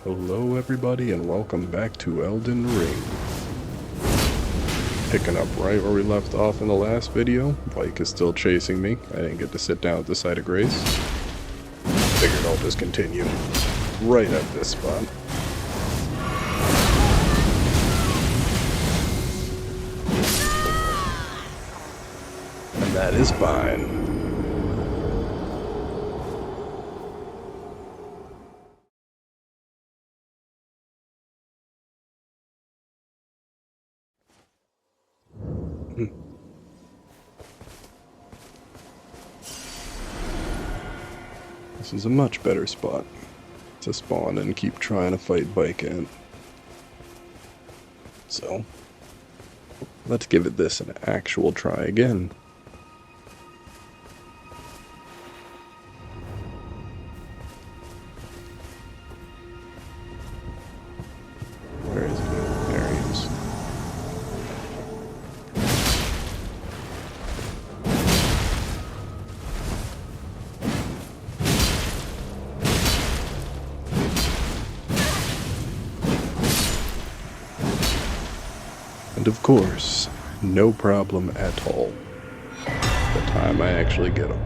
Hello everybody and welcome back to Elden Ring. Picking up right where we left off in the last video. Bike is still chasing me. I didn't get to sit down at the site of grace. Figured I'll just continue right at this spot. And that is fine. This is a much better spot to spawn and keep trying to fight Bike in. So, let's give it this an actual try again. Where is he? There he is. And of course, no problem at all the time I actually get them.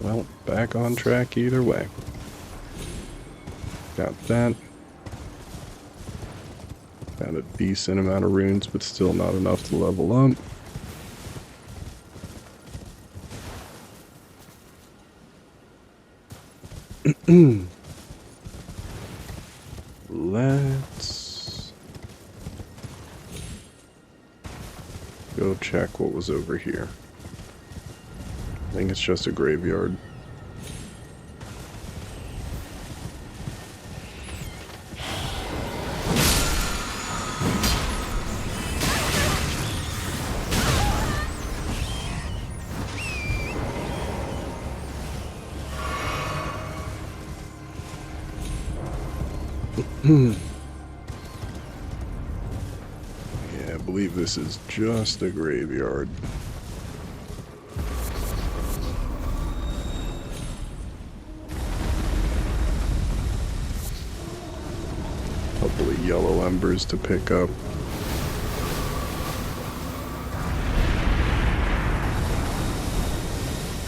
Well, back on track either way. Got that. Got a decent amount of runes, but still not enough to level up. Let's go check what was over here. I think it's just a graveyard. Yeah, I believe this is just a graveyard. Couple of yellow embers to pick up.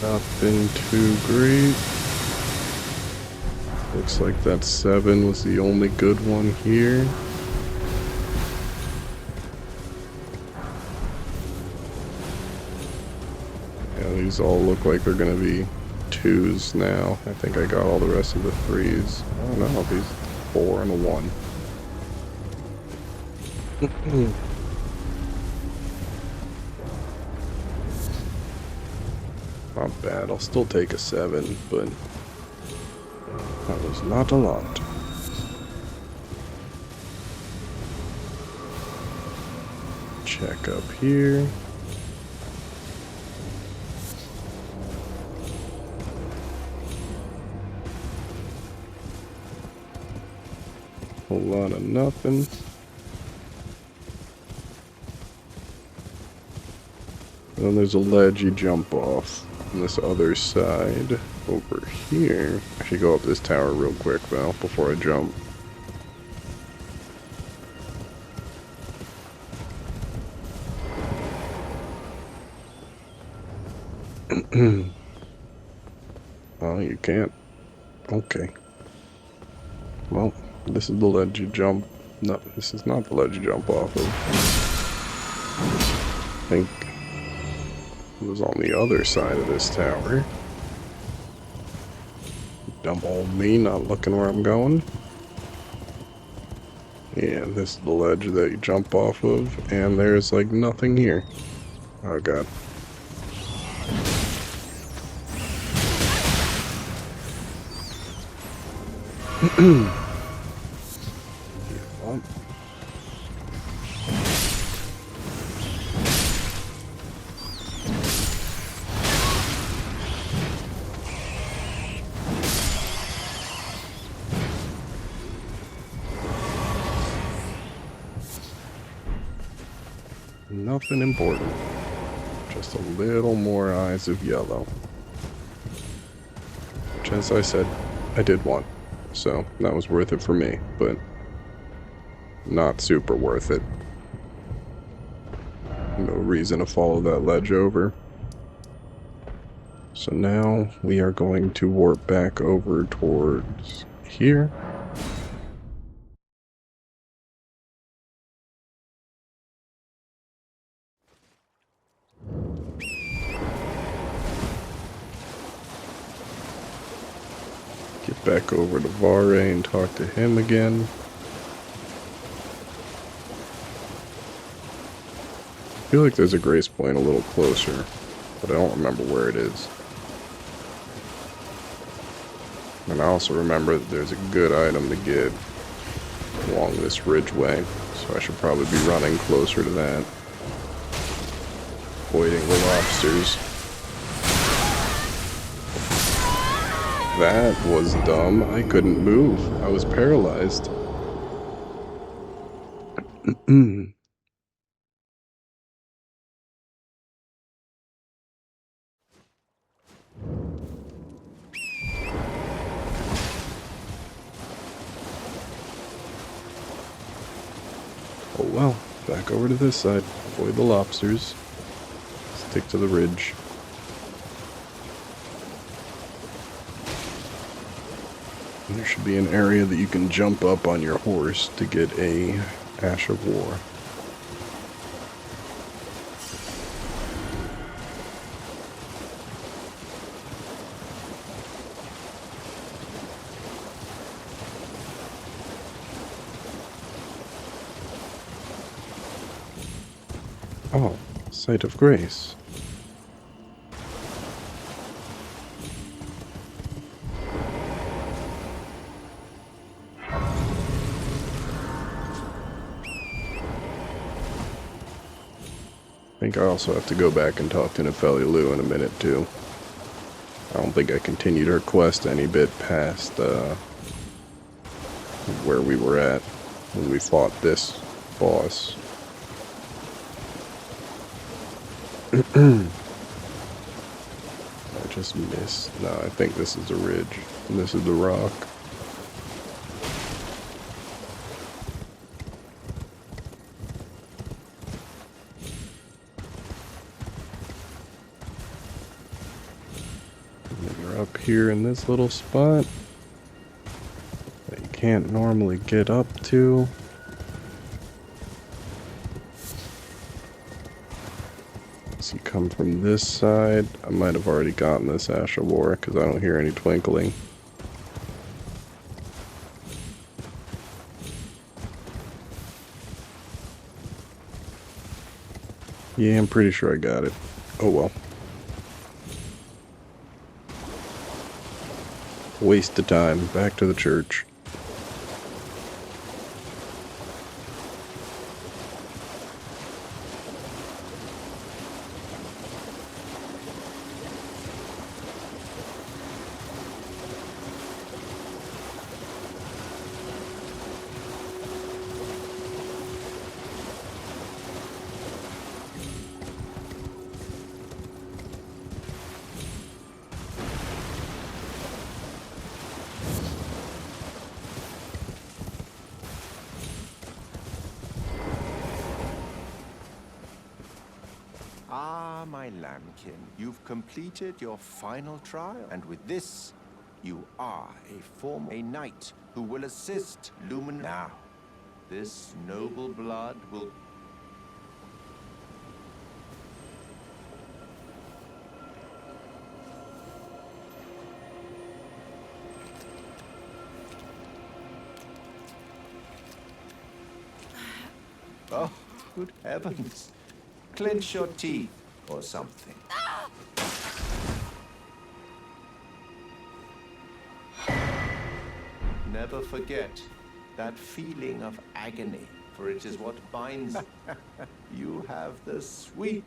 Nothing too great. Looks like that 7 was the only good one here. Yeah, these all look like they're gonna be 2s now. I think I got all the rest of the 3s. Oh no, these 4 and a 1. Not bad. I'll still take a 7, but that was not a lot. Check up here. Whole lot of nothing. And then there's a ledge you jump off on this other side. Over here. I should go up this tower real quick though, before I jump. Oh, you can't. Okay. Well, this is the ledge you jump. No, this is not the ledge you jump off of. I think it was on the other side of this tower. Dumb old me, not looking where I'm going. Yeah, this is the ledge that you jump off of, and there's like nothing here. Oh god. Nothing important. Just a little more eyes of yellow. Which, as I said, I did want. So that was worth it for me, but not super worth it. No reason to follow that ledge over. So now we are going to warp back over towards here. Get back over to Vare and talk to him again. I feel like there's a grace point a little closer, but I don't remember where it is. And I also remember that there's a good item to get along this ridgeway, so I should probably be running closer to that. Avoiding the lobsters. That was dumb. I couldn't move. I was paralyzed. Oh well, back over to this side. Avoid the lobsters. Stick to the ridge. And there should be an area that you can jump up on your horse to get a Ash of War. Oh, Sight of Grace. I think I also have to go back and talk to Nepheli in a minute, too. I don't think I continued her quest any bit past, where we were at when we fought this boss. I just missed. No, I think this is the ridge. And this is the rock. And then you're up here in this little spot that you can't normally get up to. So you come from this side. I might have already gotten this Ash of War because I don't hear any twinkling. Yeah, I'm pretty sure I got it. Oh well. Waste of time. Back to the church. Ah, my lambkin, you've completed your final trial, and with this, you are a knight who will assist Lumen. Now, this noble blood will... Oh, good heavens. Clench your teeth or something. Never forget that feeling of agony, for it is what binds. You have the sweet...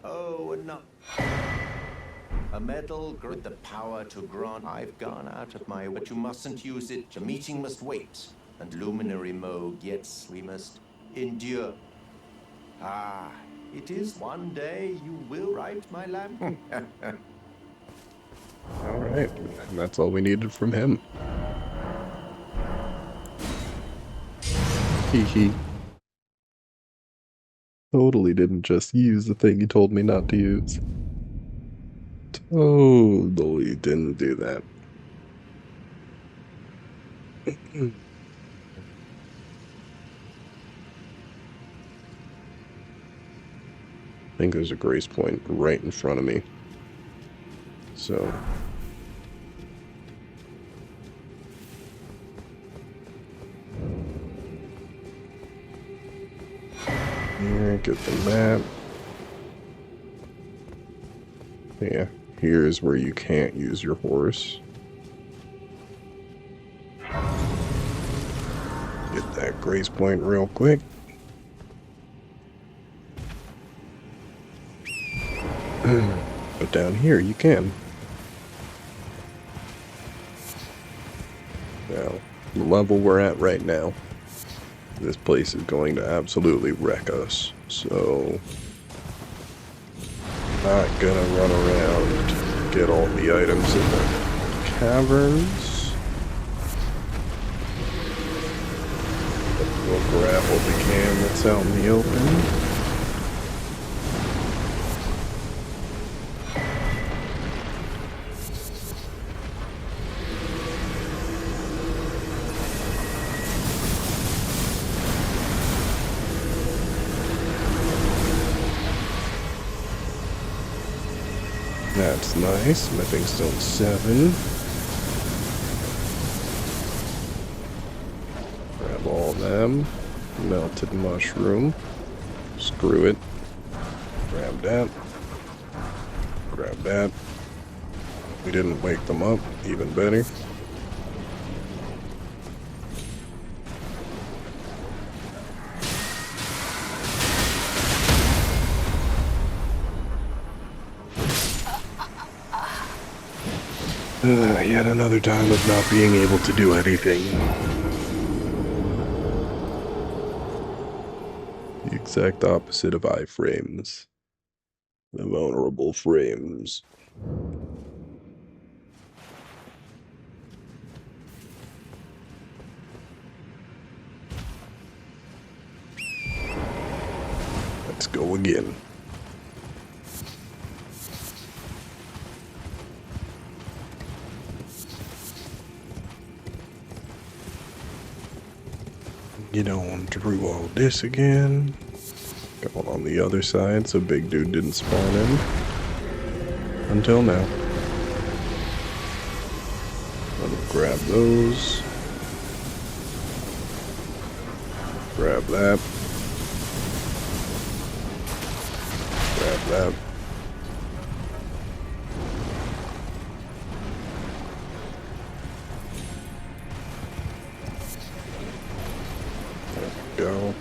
Oh, no. A medal with the power to grant. I've gone out of my way, but you mustn't use it. The meeting must wait, and Luminary Moog, yet we must endure. Ah, it is one day you will right my lamp. Alright, and that's all we needed from him. Hee hee. Totally didn't just use the thing you told me not to use. Totally didn't do that. I think there's a grace point right in front of me. So... here, get the map. Yeah, here's where you can't use your horse. Get that grace point real quick. But down here you can. Now, the level we're at right now, this place is going to absolutely wreck us. So, not gonna run around, get all the items in the caverns. We'll grab what we can that's out in the open. That's nice. Smithing stone 7. Grab all them. Melted mushroom. Screw it. Grab that. Grab that. We didn't wake them up. Even better. Yet another time of not being able to do anything. The exact opposite of iframes. The vulnerable frames. Let's go again. Get on through all this again. Going on the other side so big dude didn't spawn in. Until now. Let me grab those. Grab that. Grab that. Go.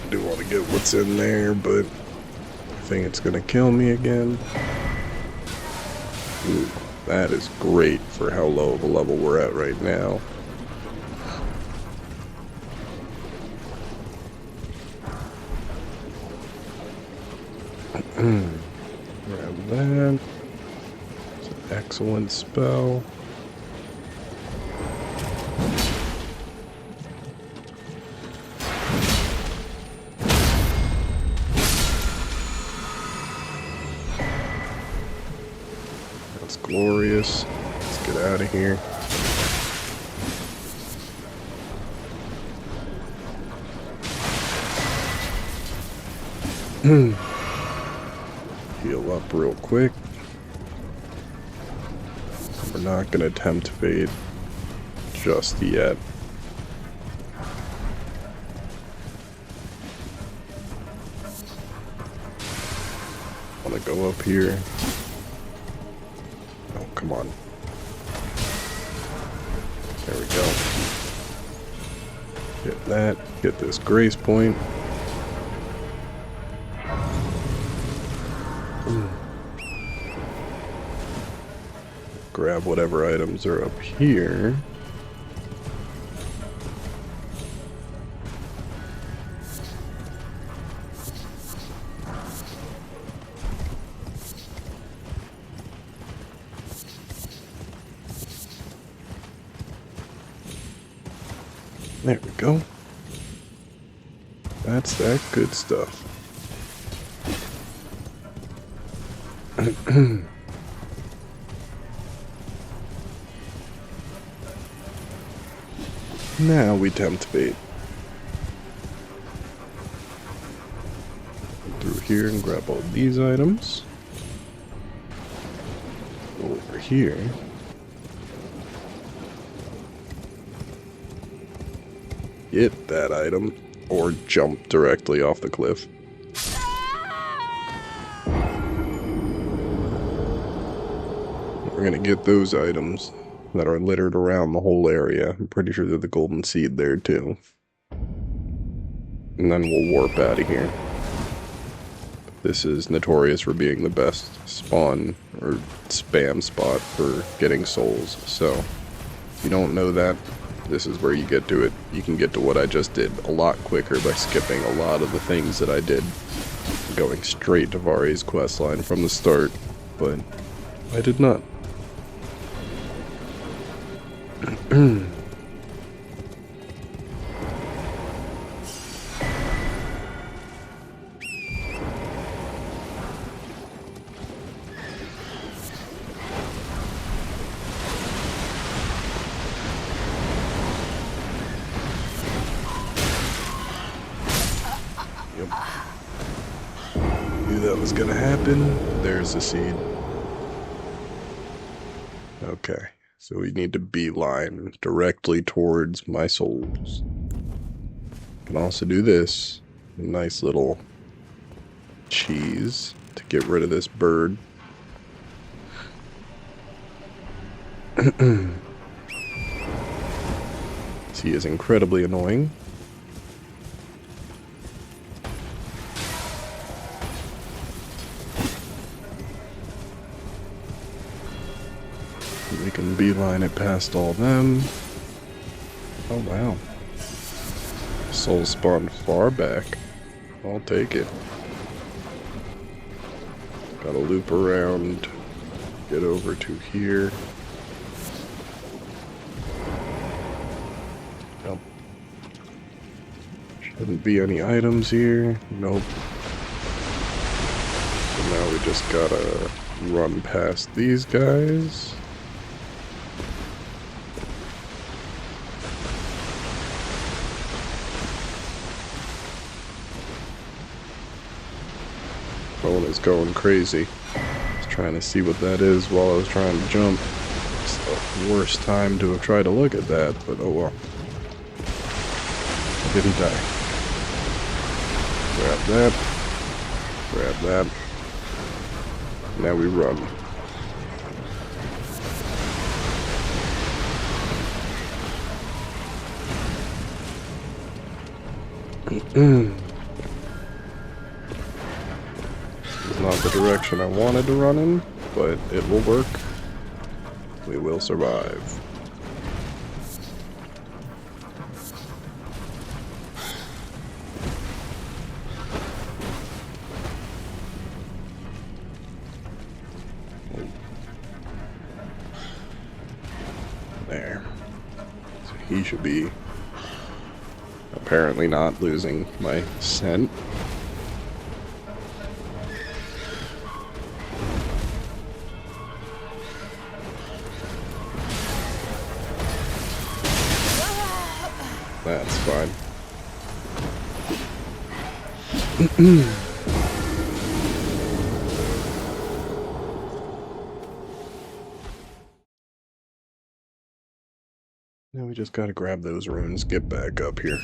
Do want to get what's in there, but I think it's gonna kill me again. Ooh, that is great for how low of a level we're at right now. Grab that. It's an excellent spell. That's glorious. Let's get out of here. Heal up real quick. We're not gonna attempt fade just yet. Wanna go up here? Oh, come on. There we go. Get that. Get this grace point. Grab whatever items are up here. There we go. That's that good stuff. Now we tempt bait. Through here and grab all these items. Go over here. Get that item, or jump directly off the cliff. We're gonna get those items that are littered around the whole area. I'm pretty sure there's the golden seed there too. And then we'll warp out of here. This is notorious for being the best spawn or spam spot for getting souls. So, if you don't know that, this is where you get to it. You can get to what I just did a lot quicker by skipping a lot of the things that I did. Going straight to Vari's questline from the start, but I did not. Yep. Knew that was gonna happen. There's the seed. Okay, so we need to beeline directly towards my souls. Can also do this. A nice little cheese to get rid of this bird. He is incredibly annoying. We can beeline it past all them. Oh wow. Soul spawned far back. I'll take it. Gotta loop around. Get over to here. Yep. Shouldn't be any items here. Nope. So now we just gotta run past these guys. Phone is going crazy. I was trying to see what that is while I was trying to jump. It's the worst time to have tried to look at that, but oh well. I didn't die. Grab that. Grab that. Now we run. Not the direction I wanted to run in, but it will work. We will survive. There. So he should be apparently not losing my scent. That's fine. Now we just gotta grab those runes, get back up here.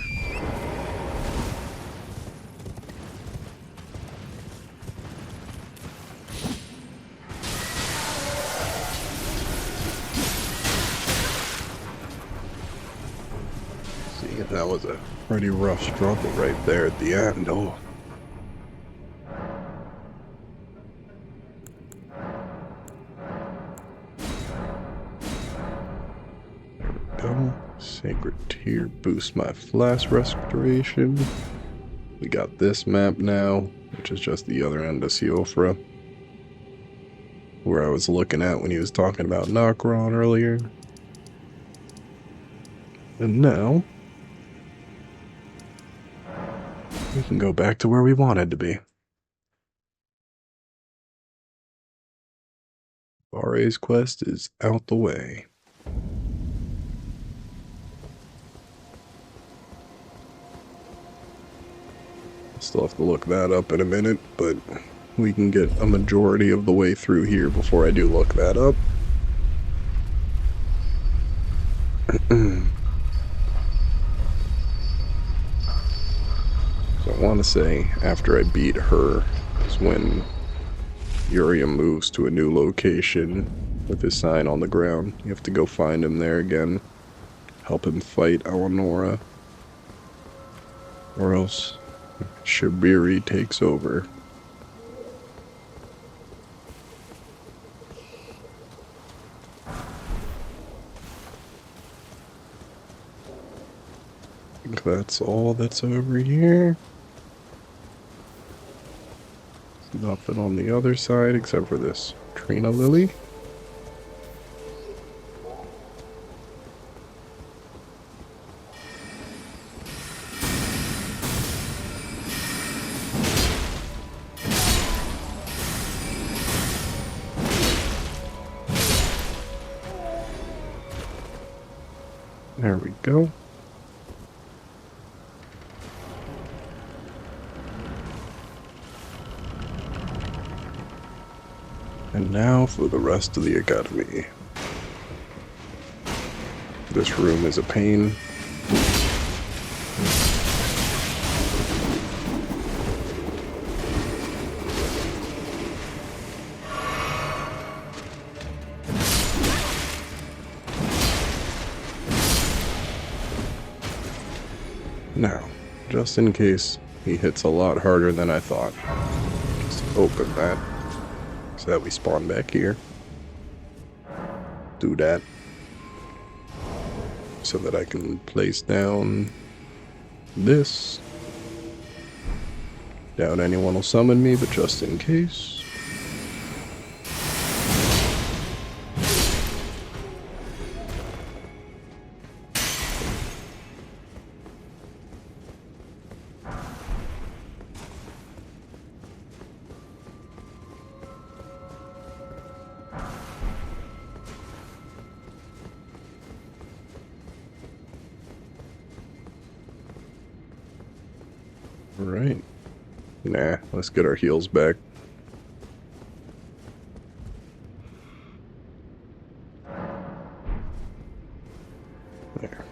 That was a pretty rough struggle right there at the end. Oh. There we go. Sacred Tear boosts my flask restoration. We got this map now, which is just the other end of Siofra, where I was looking at when he was talking about Nokron earlier. And now We can go back to where we wanted to be. Bare's quest is out the way. Still have to look that up in a minute, but we can get a majority of the way through here before I do look that up. So I want to say after I beat her is when Urium moves to a new location with his sign on the ground. You have to go find him there again. Help him fight Eleonora. Or else Shabiri takes over. I think that's all that's over here. Nothing on the other side except for this Trina Lily. There we go. And now for the rest of the academy. This room is a pain. Now, just in case he hits a lot harder than I thought, just open that so that we spawn back here. Do that so that I can place down this. Doubt anyone will summon me, but just in case. Alright. Nah, let's get our heals back. There.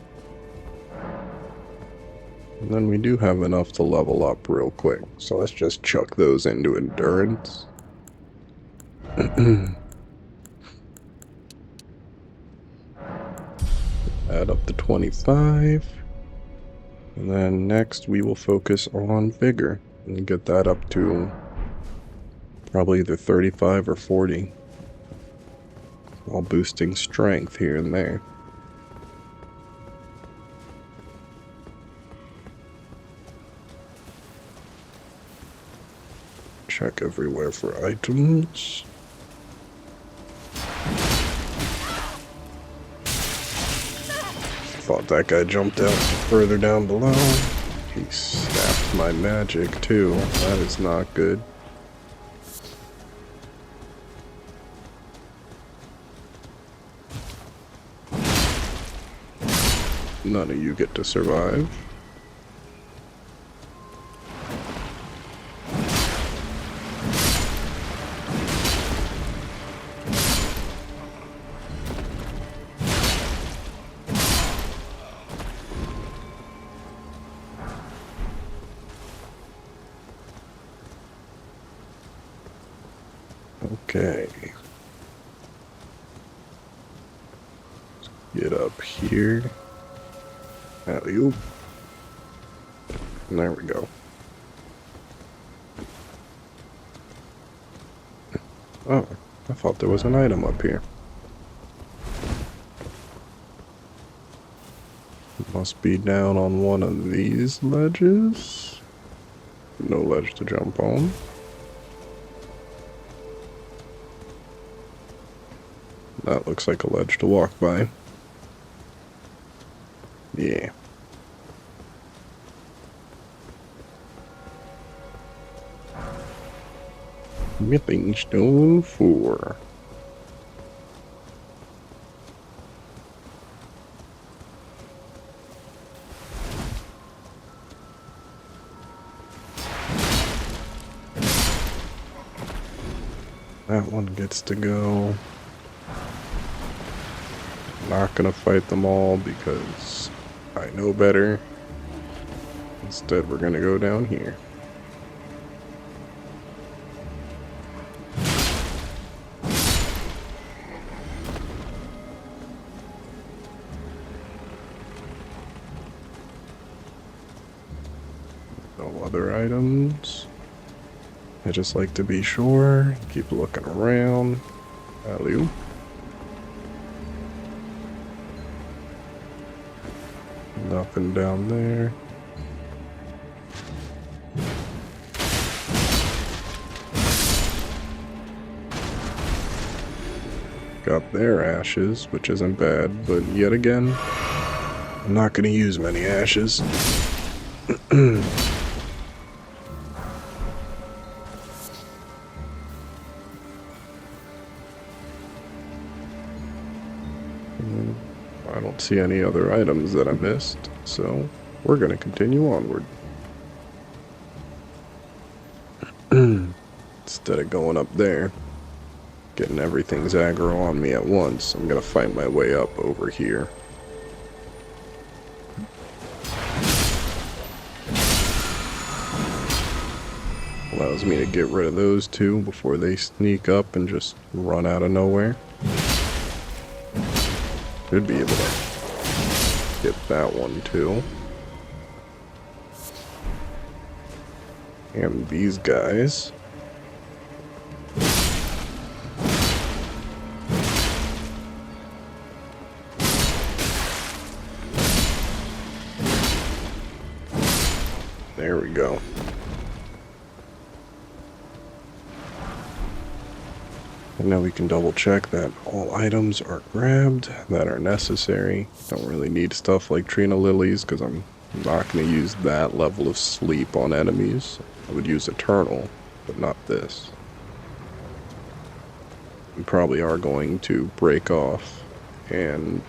And then we do have enough to level up real quick. So let's just chuck those into endurance. Add up to 25. And then next we will focus on vigor and get that up to probably either 35 or 40, while boosting strength here and there. Check everywhere for items. Thought that guy jumped out further down below. He snapped my magic too. That is not good. None of you get to survive. Okay. Let's get up here. Alley-oop. And there we go. Oh, I thought there was an item up here. Must be down on one of these ledges. No ledge to jump on. That looks like a ledge to walk by. Yeah. Smithing stone 4. That one gets to go. Not gonna fight them all because I know better. Instead, we're gonna go down here. No other items. I just like to be sure. Keep looking around. Alley-oop. Nothing down there. Got their ashes, which isn't bad, but yet again, I'm not going to use many ashes. I don't see any other items that I missed, so we're going to continue onward. Instead of going up there, getting everything's aggro on me at once, I'm going to fight my way up over here. Allows me to get rid of those two before they sneak up and just run out of nowhere. Should be able to get that one too. And these guys. There we go. And now we can double check that all items are grabbed that are necessary. Don't really need stuff like Trina Lilies because I'm not going to use that level of sleep on enemies. I would use Eternal, but not this. We probably are going to break off and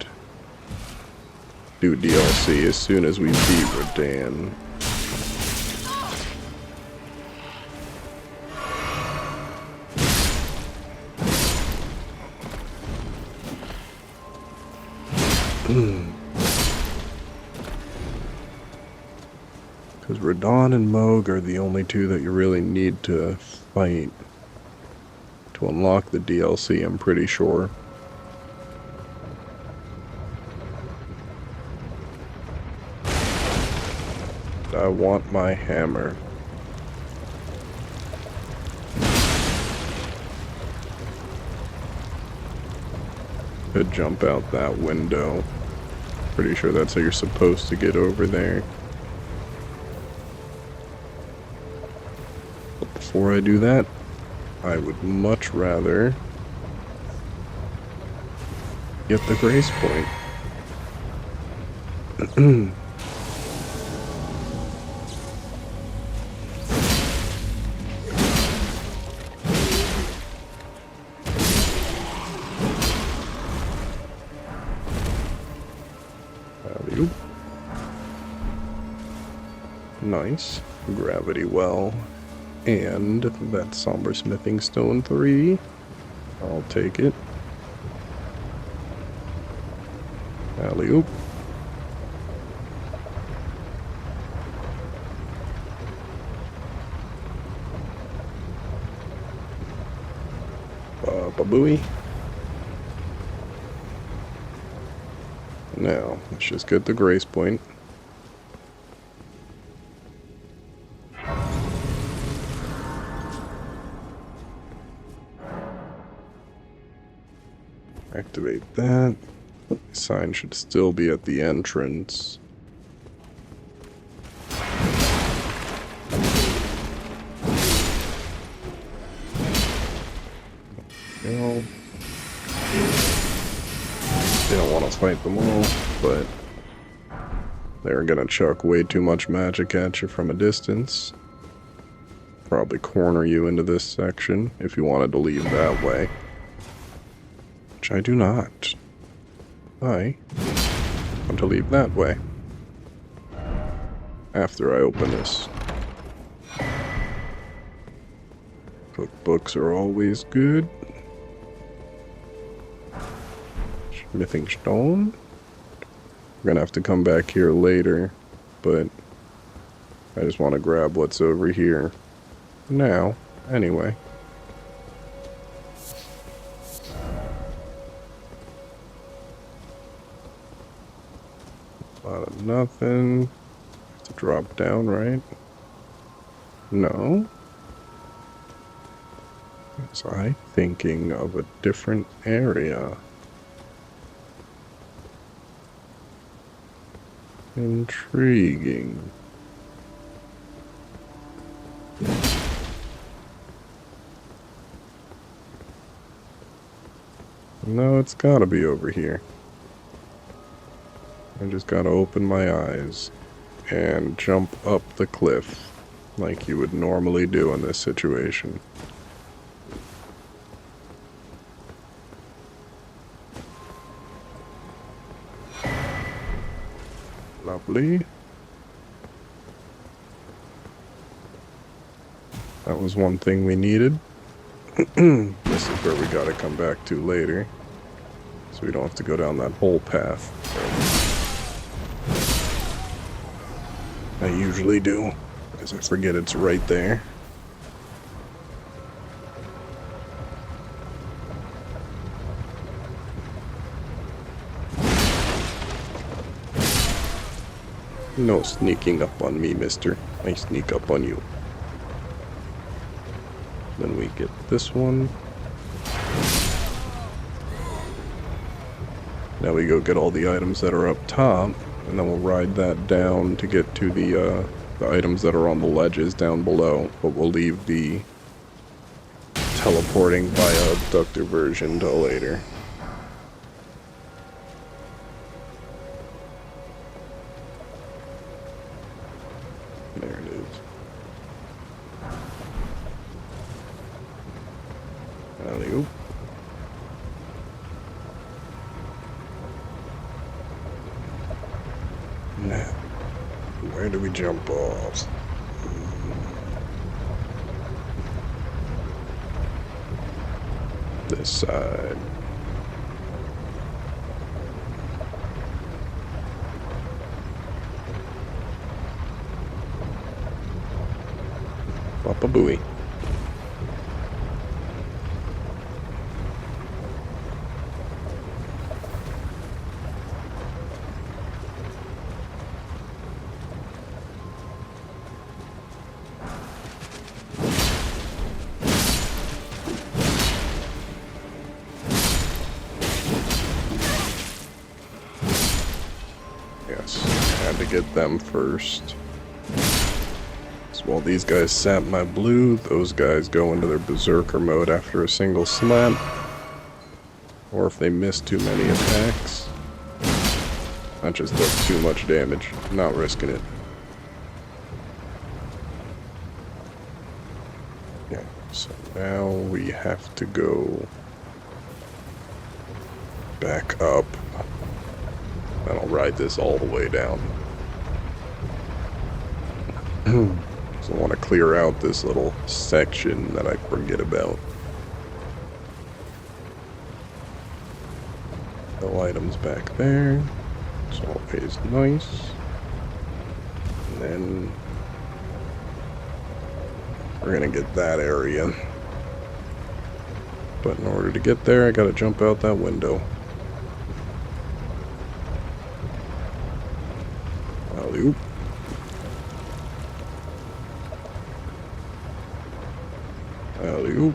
do DLC as soon as we beat Radahn. Because Radahn and Mohg are the only two that you really need to fight to unlock the DLC, I'm pretty sure. I want my hammer. Could jump out that window. Pretty sure that's how you're supposed to get over there. But before I do that, I would much rather get the grace point. Nice. Gravity well. And that Somber Smithing Stone 3. I'll take it. Alley-oop. Babooey. Now, let's just get the grace point. Activate that. The sign should still be at the entrance. No. They don't want to fight them all, but they're gonna chuck way too much magic at you from a distance. probably corner you into this section if you wanted to leave that way. Which I do not. I want to leave that way. After I open this. Cookbooks are always good. Smithing stone. We're gonna have to come back here later, but I just want to grab what's over here now, anyway. A lot of nothing. Have to drop down, right? No. Was I thinking of a different area? Intriguing. No, it's gotta be over here. I just gotta open my eyes and jump up the cliff like you would normally do in this situation. Lovely. That was one thing we needed. This is where we gotta come back to later, so we don't have to go down that whole path. I usually do, because I forget it's right there. No sneaking up on me, mister. I sneak up on you. Then we get this one. Now we go get all the items that are up top, and then we'll ride that down to get to the items that are on the ledges down below, but we'll leave the teleporting via abductor version till later. There it is. Alley-oop. Now, where do we jump off? This side. Papa Booey. Yes, had to get them first. So while these guys sap my blue, those guys go into their berserker mode after a single slap. Or if they miss too many attacks. That just does too much damage. Not risking it. Yeah, so now we have to go back up. And I'll ride this all the way down. So I want to clear out this little section that I forget about. No items back there. It's always nice. And then we're gonna get that area. But in order to get there, I gotta jump out that window. Alley-oop. Alley-oop.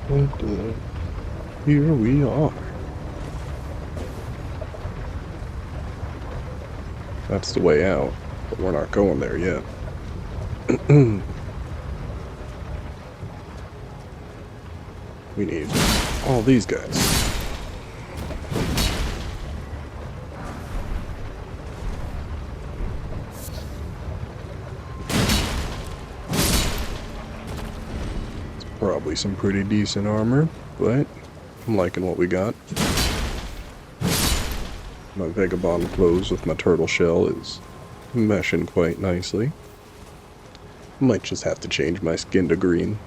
And here we are. That's the way out, but we're not going there yet. We need all these guys. Actually some pretty decent armor, but I'm liking what we got. My vagabond clothes with my turtle shell is meshing quite nicely. Might just have to change my skin to green.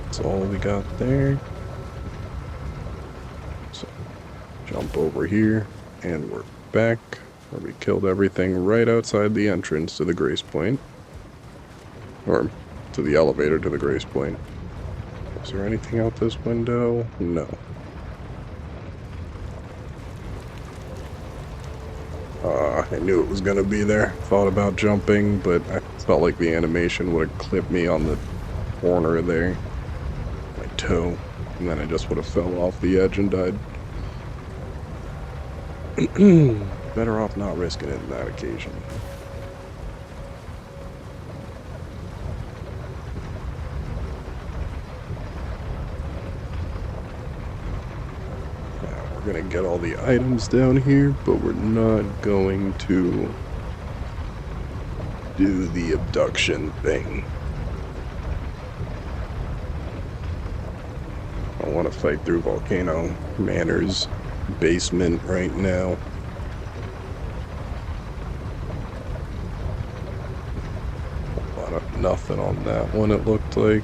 That's all we got there. So, jump over here, and we're back, where we killed everything right outside the entrance to the Grace Point. Or, to the elevator to the Grace Point. Is there anything out this window? No. I knew it was gonna be there. Thought about jumping, but I felt like the animation would have clipped me on the corner there. My toe. And then I just would have fell off the edge and died. Better off not risking it in that occasion. We're gonna get all the items down here, but we're not going to do the abduction thing. I want to fight through Volcano Manor's basement right now. A lot of nothing on that one, it looked like.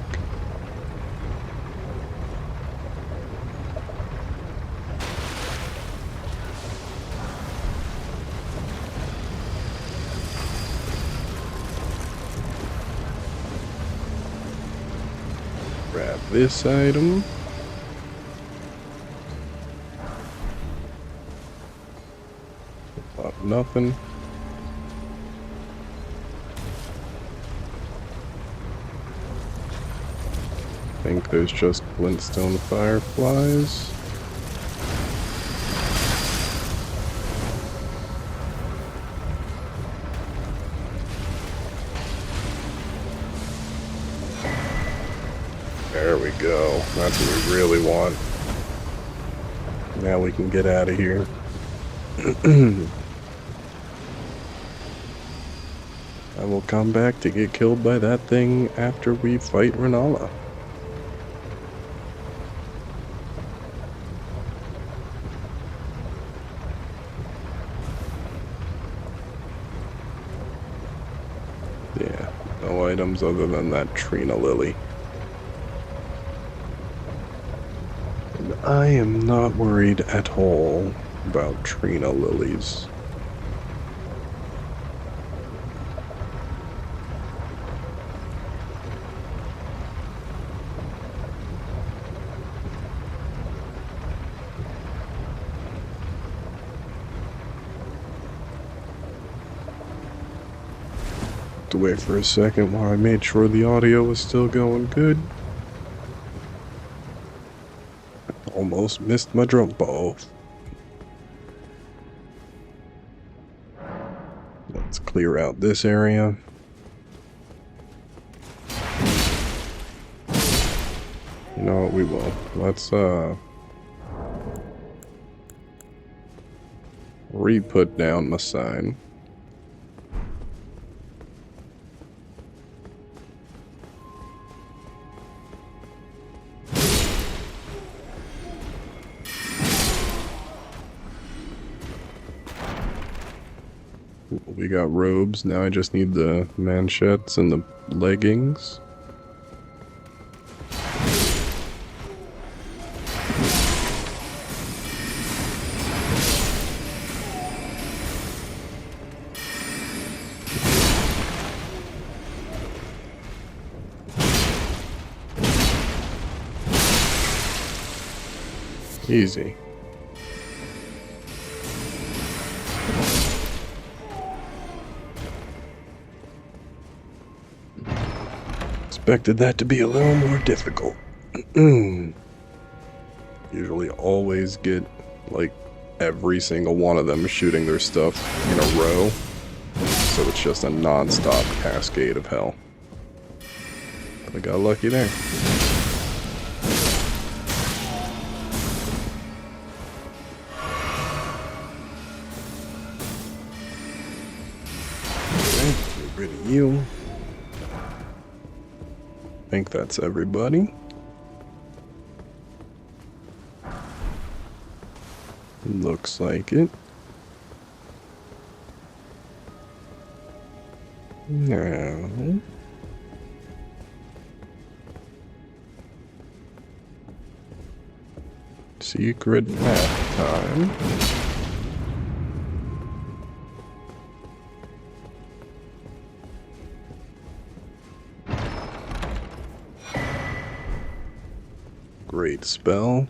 Grab this item. Nothing. I think there's just Flintstone fireflies. There we go. That's what we really want. Now we can get out of here. I will come back to get killed by that thing after we fight Renala. Yeah, no items other than that Trina Lily. And I am not worried at all about Trina Lilies. To wait for a second while I made sure the audio was still going good. Almost missed my jump ball. Let's clear out this area. You know what, we will. Let's re-put down my sign. We got robes, now I just need the manchettes and the leggings. Easy. Expected that to be a little more difficult. Usually always get, like, every single one of them shooting their stuff in a row. So it's just a non-stop cascade of hell. But I got lucky there. you. I think that's everybody. Looks like it. Now... secret path time. Great spell.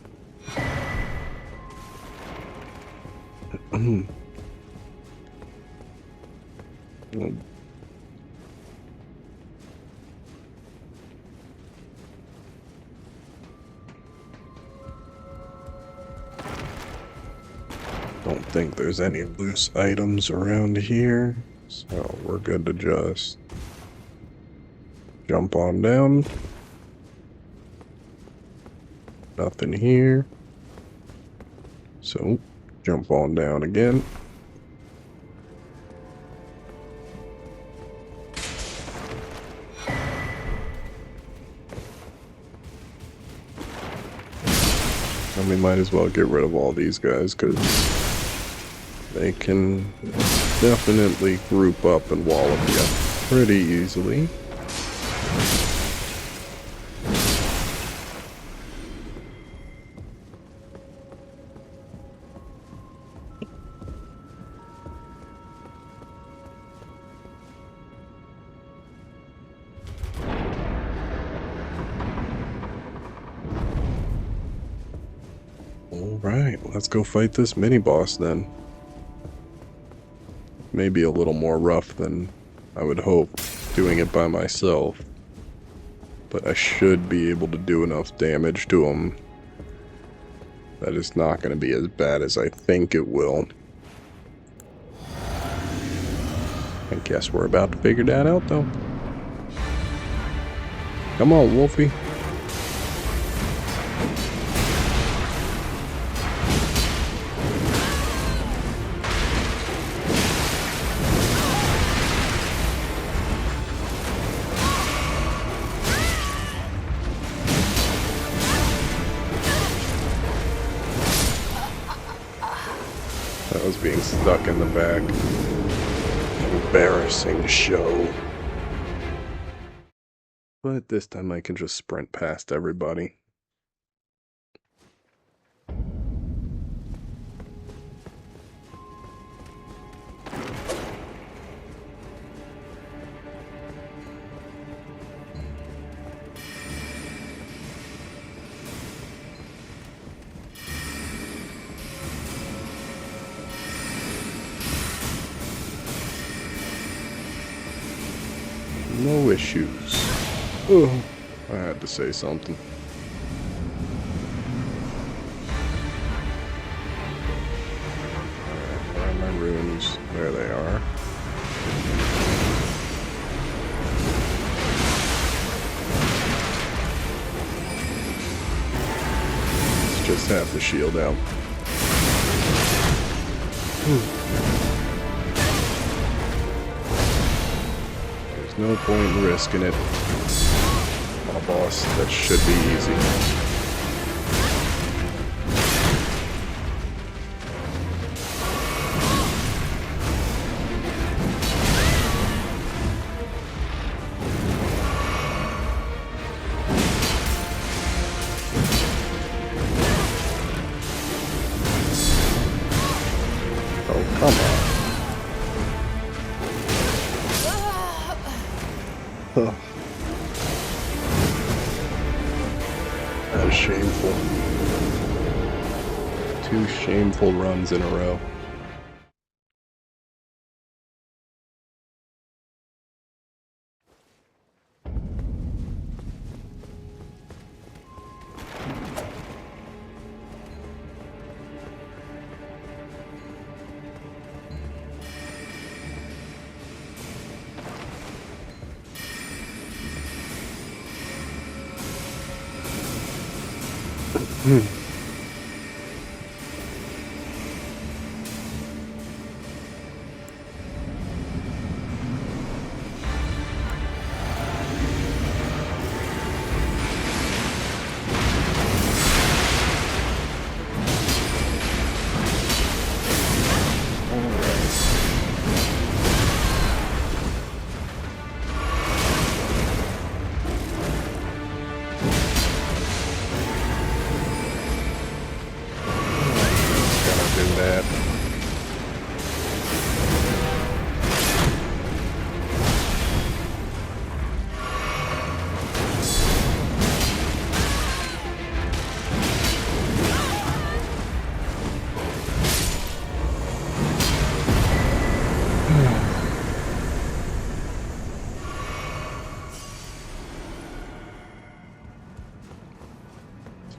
Don't think there's any loose items around here, so we're good to just jump on down. Nothing here. So, jump on down again. And we might as well get rid of all these guys, because they can definitely group up and wallop you pretty easily. Alright, let's go fight this mini-boss then. Maybe a little more rough than I would hope doing it by myself. But I should be able to do enough damage to him that it's not going to be as bad as I think it will. I guess we're about to figure that out though. Come on, Wolfie. That was being stuck in the back. Embarrassing show. But this time I can just sprint past everybody. No issues. Oh, I had to say something. Alright, where are my runes? There they are. Let's just have the shield out. No point in risking it on a boss that should be easy. Oh, come on. Huh. That is shameful. 2 shameful runs in a row.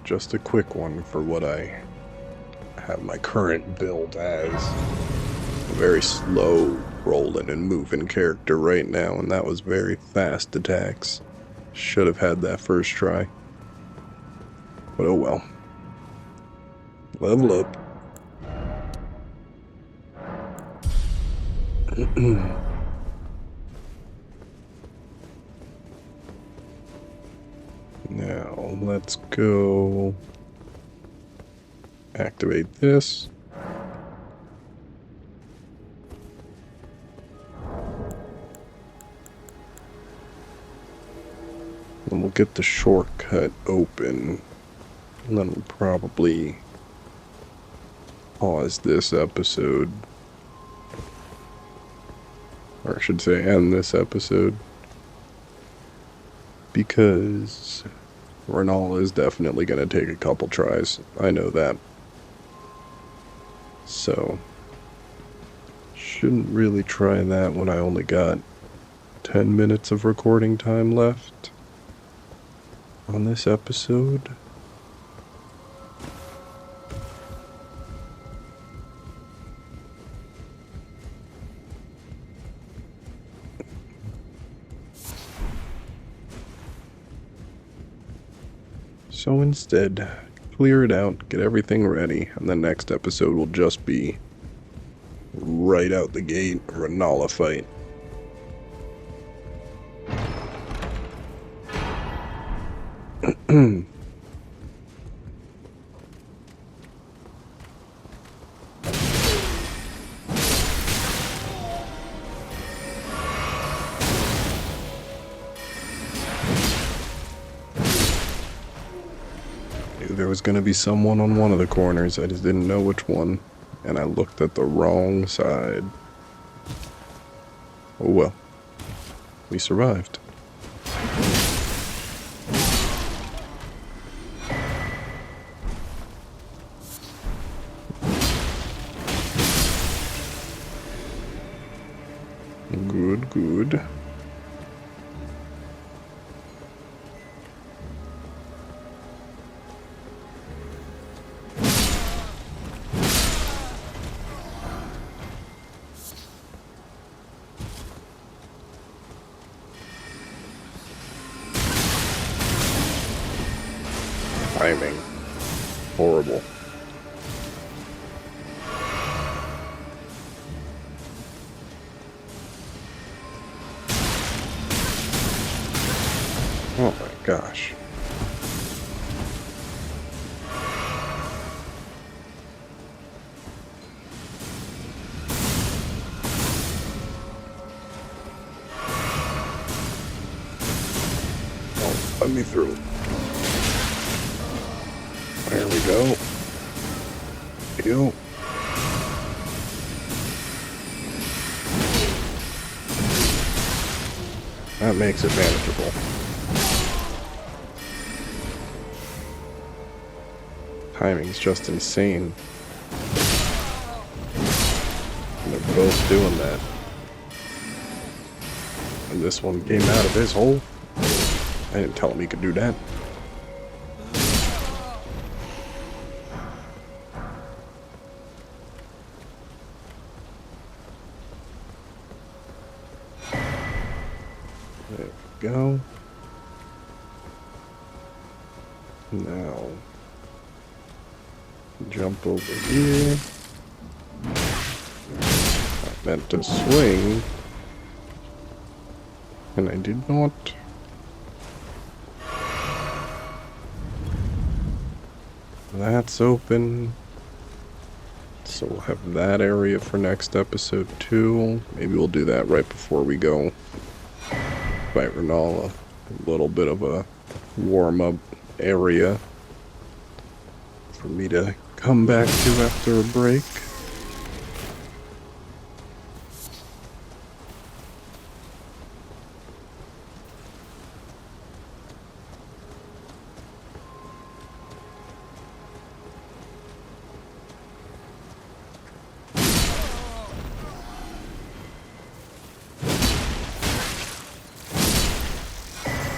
just a quick one for what I have my current build as. A very slow rolling and moving character right now, and that was very fast attacks. Should have had that first try. But oh well. Level up. Now, let's go activate this. And we'll get the shortcut open. And then we'll probably pause this episode. Or I should say end this episode. Because Renala is definitely going to take a couple tries. I know that. So, shouldn't really try that when I only got 10 minutes of recording time left on this episode. So instead, clear it out, get everything ready, and the next episode will just be right out the gate, Renala fight. There was going to be someone on one of the corners, I just didn't know which one, and I looked at the wrong side. Oh well, we survived. Good, good. Timing. Horrible. Oh my gosh. Oh, let me through. There we go. Ew. That makes it manageable. Timing's just insane. And they're both doing that. And this one came out of his hole. I didn't tell him he could do that. There we go. Now, jump over here. I meant to swing, and I did not. That's open. So we'll have that area for next episode too. Maybe we'll do that right before we go fight Renala. A little bit of a warm-up area for me to come back to after a break.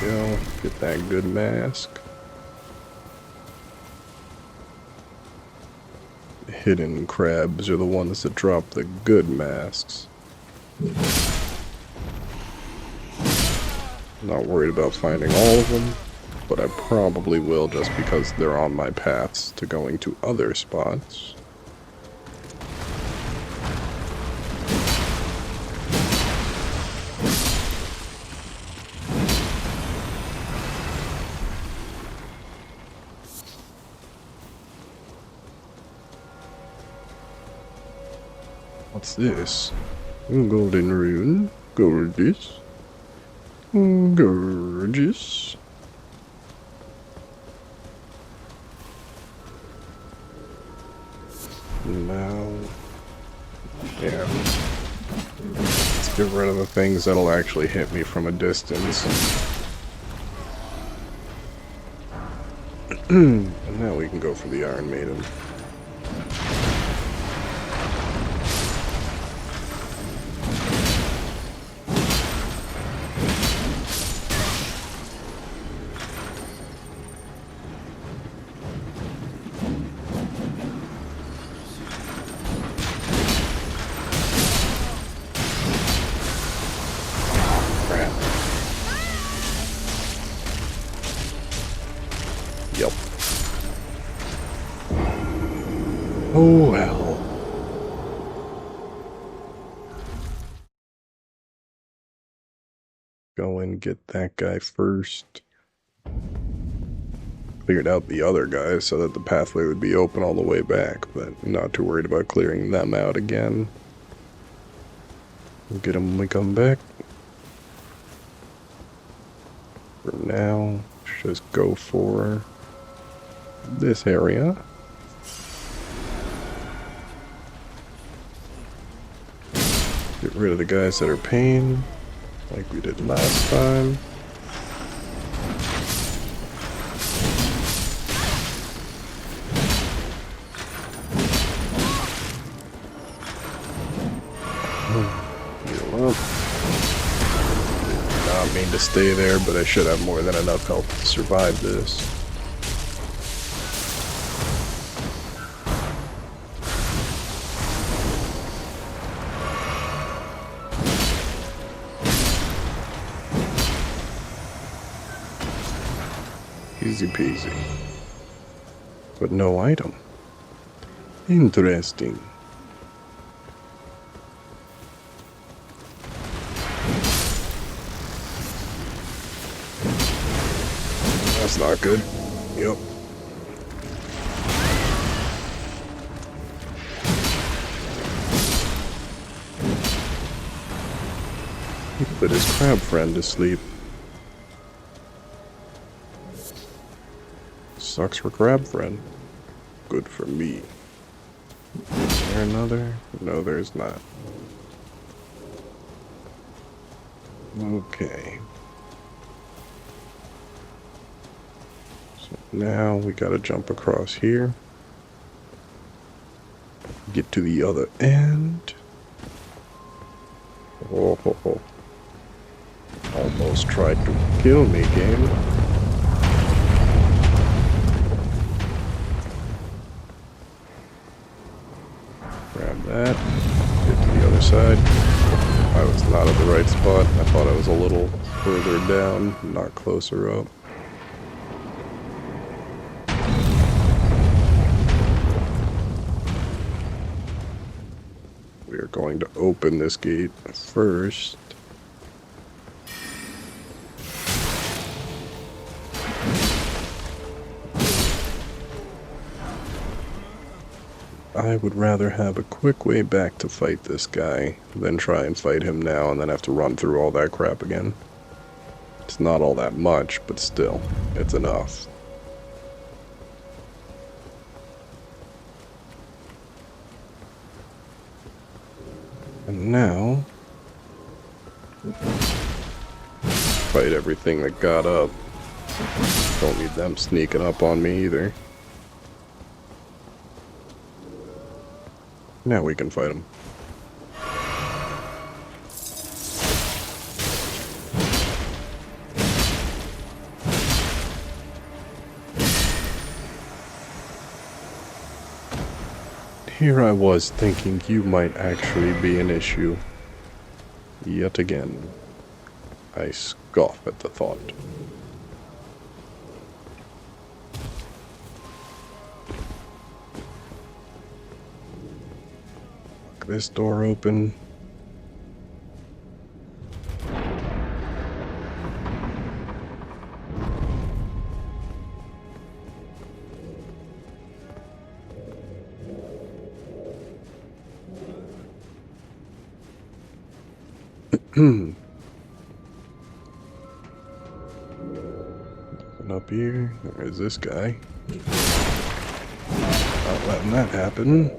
Go get that good mask. hidden crabs are the ones that drop the good masks. Not worried about finding all of them, but I probably will just because they're on my paths to going to other spots. What's this? Golden rune. Gorgeous. Gorgeous. Now, yeah. Let's get rid of the things that'll actually hit me from a distance. And now we can go for the Iron Maiden. Yep. Oh well. Go and get that guy first. Cleared out the other guys so that the pathway would be open all the way back, but not too worried about clearing them out again. We'll get them when we come back. For now, let's just go for this area. Get rid of the guys that are pain, like we did last time. Heal up. Did not mean to stay there, but I should have more than enough health to survive this. Easy peasy. But no item. Interesting. That's not good. Yep. He put his crab friend to sleep. Sucks for crab friend. Good for me. Is there another? No, there's not. Okay. So now we gotta jump across here. Get to the other end. Oh, ho, ho. Almost tried to kill me, game. Grab that. Get to the other side. I was not at the right spot. I thought I was a little further down, not closer up. We are going to open this gate first. I would rather have a quick way back to fight this guy than try and fight him now and then have to run through all that crap again. It's not all that much, but still, it's enough. And now, fight everything that got up. Don't need them sneaking up on me either. Now we can fight them. Here I was thinking you might actually be an issue. Yet again, I scoff at the thought. Lock this door open. Nothing up here. There's this guy. Not letting that happen.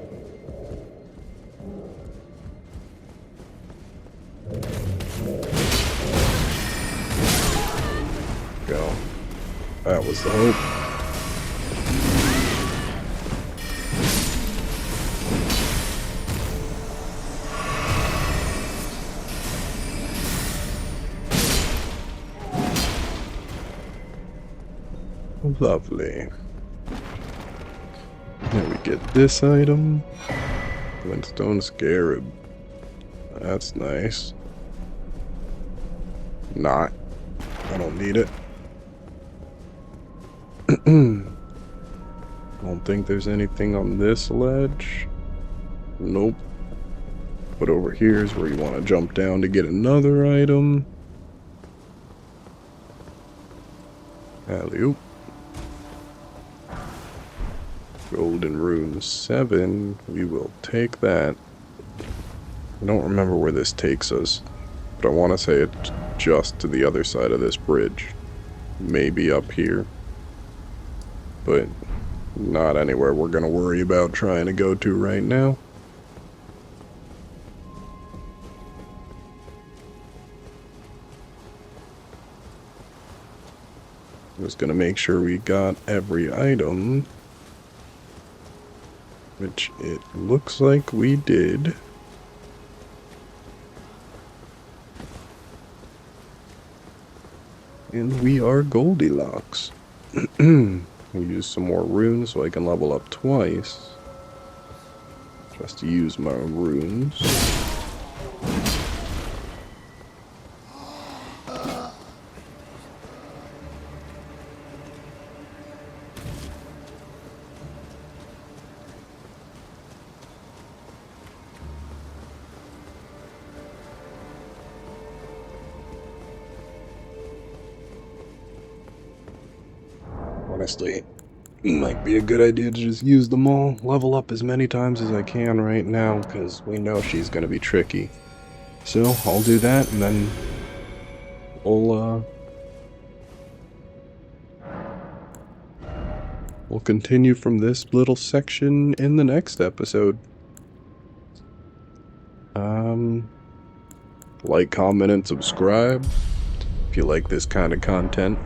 Go. That was the hope. Lovely. Then we get this item. Glintstone Scarab. That's nice. Not. I don't need it. Don't think there's anything on this ledge. Nope. But over here is where you want to jump down to get another item. Alley-oop. Golden Rune 7. We will take that. I don't remember where this takes us, but I want to say it's just to the other side of this bridge. Maybe up here. But not anywhere we're going to worry about trying to go to right now. Just going to make sure we got every item. Which it looks like we did. And we are Goldilocks. We'll use some more runes so I can level up twice. Just to use my runes. Honestly, it might be a good idea to just use them all, level up as many times as I can right now, because we know she's going to be tricky. So, I'll do that, and then we'll continue from this little section in the next episode. Like, comment, and subscribe if you like this kind of content.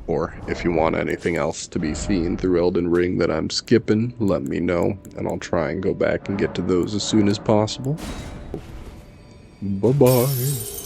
Or if you want anything else to be seen through Elden Ring that I'm skipping, let me know, and I'll try and go back and get to those as soon as possible. Bye-bye.